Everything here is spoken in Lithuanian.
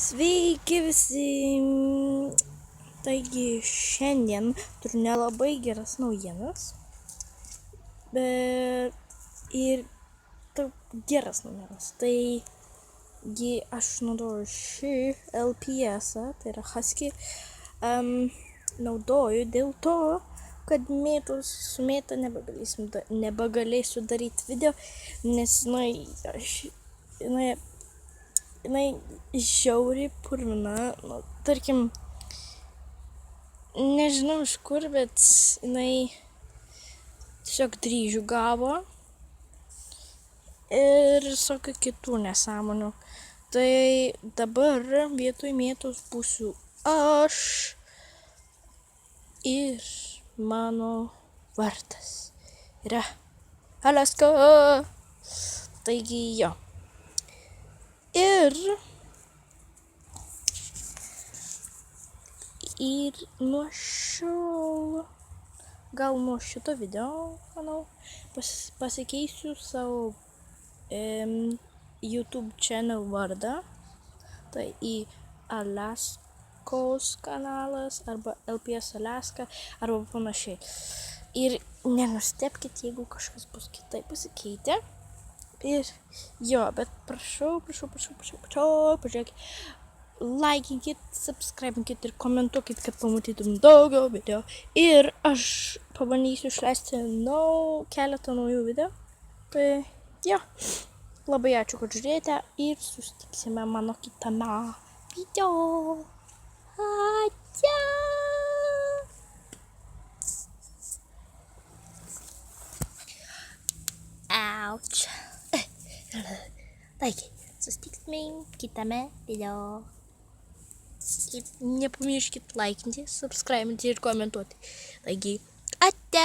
Sveiki visi! Taigi šiandien turiu nelabai geras naujienas, bet ir geras naujienas. Taigi aš naudoju šį LPS, tai yra Husky, naudoju dėl to, kad su mėta nebegalėsiu daryti video, nes jinai žiauriai purvina, tarkim, nežinau iš kur, bet jinai tiesiog dryžių gavo ir visokių kitų nesąmonių. Tai dabar vietoj mėtos būsiu aš ir mano vardas yra Alaska. Taigi jo. Ir nuo šito video, manau, pasikeisiu savo YouTube channel vardą, tai į Alaskos kanalas, arba LPS Alaska, arba panašiai. Ir nenustebkit, jeigu kažkas bus kitaip pasikeitę. Ir jo, bet prašau, pažiūrėkit, laikinkit, subscribinkit ir komentuokit, kad pamatytum daugiau video. Ir aš pabandysiu išleisti keletą naujų video. Tai jo, labai ačiū, kad žiūrėjote ir susitiksime mano kitame video. Ačiū! Ouch! Taigi, susitiksime kitame video. Ir nepamirškit laikinti, subscribinti ir komentuoti. Taigi, ate!